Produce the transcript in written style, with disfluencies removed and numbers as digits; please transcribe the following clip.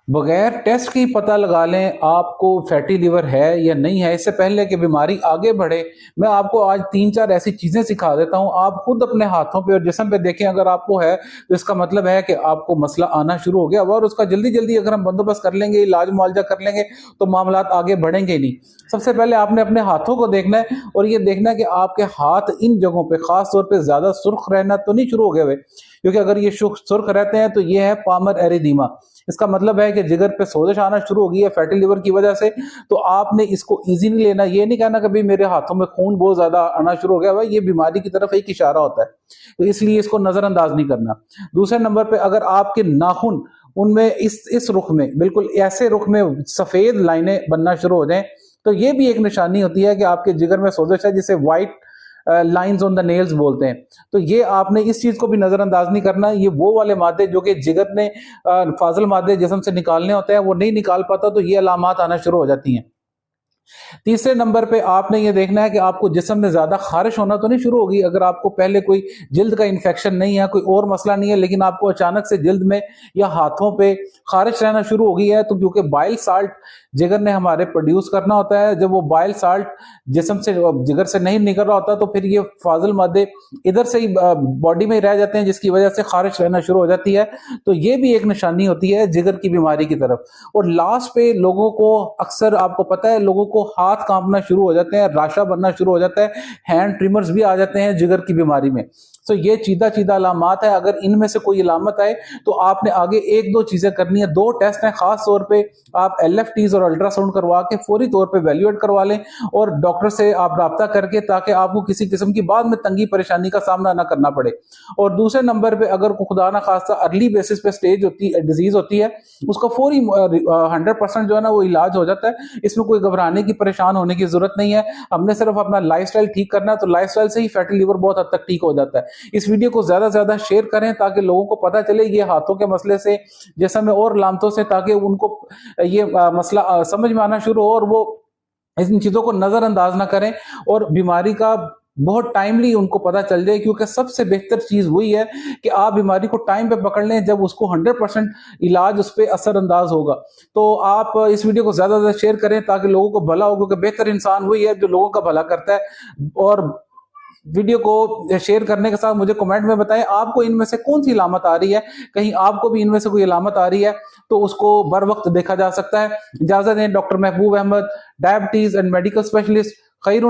بغیر ٹیسٹ کی پتہ لگا لیں آپ کو فیٹی لیور ہے یا نہیں ہے، اس سے پہلے کہ بیماری آگے بڑھے۔ میں آپ کو آج 3-4 ایسی چیزیں سکھا دیتا ہوں، آپ خود اپنے ہاتھوں پہ اور جسم پہ دیکھیں، اگر آپ کو ہے تو اس کا مطلب ہے کہ آپ کو مسئلہ آنا شروع ہو گیا، اور اس کا جلدی جلدی اگر ہم بندوبست کر لیں گے، علاج معالجہ کر لیں گے تو معاملات آگے بڑھیں گے نہیں۔ سب سے پہلے آپ نے اپنے ہاتھوں کو دیکھنا ہے، اور یہ دیکھنا ہے کہ آپ کے ہاتھ ان جگہوں پہ خاص طور پہ زیادہ سرخ رہنا تو نہیں شروع ہو گئے ہوئے، کیونکہ اگر یہ سرخ رہتے ہیں تو یہ ہے پامر ایریدیما۔ اس کا مطلب ہے کہ جگر پہ سوزش آنا شروع ہو گئی ہے فیٹی لیور کی وجہ سے۔ تو آپ نے اس کو ایزی نہیں لینا، یہ نہیں کہنا کہ بھی میرے ہاتھوں میں خون بہت زیادہ آنا شروع ہو گیا ہے، یہ بیماری کی طرف ایک اشارہ ہوتا ہے، تو اس لیے اس کو نظر انداز نہیں کرنا۔ دوسرے نمبر پہ اگر آپ کے ناخن ان میں اس رخ میں بالکل ایسے رخ میں سفید لائنیں بننا شروع ہو جائیں تو یہ بھی ایک نشانی ہوتی ہے کہ آپ کے جگر میں سوزش ہے، جسے وائٹ لائنز آن دا نیلز بولتے ہیں۔ تو یہ آپ نے اس چیز کو بھی نظر انداز نہیں کرنا، یہ وہ والے مادے جو کہ جگر نے فاضل مادے جسم سے نکالنے ہوتے ہیں وہ نہیں نکال پاتا، تو یہ علامات آنا شروع ہو جاتی ہیں۔ تیسرے نمبر پہ آپ نے یہ دیکھنا ہے کہ آپ کو جسم میں زیادہ خارش ہونا تو نہیں شروع ہوگی۔ اگر آپ کو پہلے کوئی جلد کا انفیکشن نہیں ہے، کوئی اور مسئلہ نہیں ہے، لیکن آپ کو اچانک سے جلد میں یا ہاتھوں پہ خارش رہنا شروع ہو گئی ہے، تو کیونکہ بائل سالٹ جگر نے ہمارے پروڈیوس کرنا ہوتا ہے، جب وہ بائل سالٹ جسم سے جگر سے نہیں نکل رہا ہوتا تو پھر یہ فاضل مادے ادھر سے ہی باڈی میں رہ جاتے ہیں، جس کی وجہ سے خارش رہنا شروع ہو جاتی ہے۔ تو یہ بھی ایک نشانی ہوتی ہے جگر کی بیماری کی طرف۔ اور لاسٹ پہ لوگوں کو اکثر آپ کو پتہ ہے لوگوں کو ہاتھ کانپنا شروع ہو جاتے ہیں، راشا بننا شروع ہو جاتا ہے، ہینڈ ٹریمرز بھی آ جاتے ہیں جگر کی بیماری میں۔ تو یہ چیدہ علامات ہے، اگر ان میں سے کوئی علامت آئے تو آپ نے آگے 1-2 چیزیں کرنی ہے۔ 2 ٹیسٹ ہیں، خاص طور پہ آپ LFTs اور الٹرا ساؤنڈ کروا کے فوری طور پہ ویلیویٹ کروا لیں، اور ڈاکٹر سے آپ رابطہ کر کے، تاکہ آپ کو کسی قسم کی بعد میں تنگی پریشانی کا سامنا نہ کرنا پڑے۔ اور دوسرے نمبر پہ اگر کوئی خدا نہ خواستہ ارلی بیسس پہ سٹیج ہوتی ہے، ڈیزیز ہوتی ہے، اس کا فوری 100% جو ہے نا وہ علاج ہو جاتا ہے۔ اس میں کوئی گھبرانے کی پریشان ہونے کی ضرورت نہیں ہے، ہم نے صرف اپنا لائف سٹائل ٹھیک کرنا ہے، تو لائف سٹائل سے ہی فیٹی لیور بہت حد تک ٹھیک ہو جاتا ہے۔ اس ویڈیو کو زیادہ سے زیادہ شیئر کریں تاکہ لوگوں کو پتہ چلے یہ ہاتھوں کے مسئلے سے، جسم میں اور علامتوں سے، تاکہ ان کو یہ مسئلہ سمجھ میں آنا شروع ہو اور وہ ان چیزوں کو نظر انداز نہ کریں، اور بیماری کا بہت ٹائملی ان کو پتہ چل جائے، کیونکہ سب سے بہتر چیز وہی ہے کہ آپ بیماری کو ٹائم پہ پکڑ لیں، جب اس کو 100% علاج اس پہ اثر انداز ہوگا۔ تو آپ اس ویڈیو کو زیادہ سے زیادہ شیئر کریں تاکہ لوگوں کو بھلا ہو، کیونکہ بہتر انسان وہی ہے جو لوگوں کا بھلا کرتا ہے۔ اور ویڈیو کو شیئر کرنے کے ساتھ مجھے کمنٹ میں بتائیں آپ کو ان میں سے کون سی علامت آ رہی ہے، کہیں آپ کو بھی ان میں سے کوئی علامت آ رہی ہے تو اس کو بر وقت دیکھا جا سکتا ہے۔ اجازت دیں، doctor Mehboob Ahmed, diabetes and medical specialist, خیر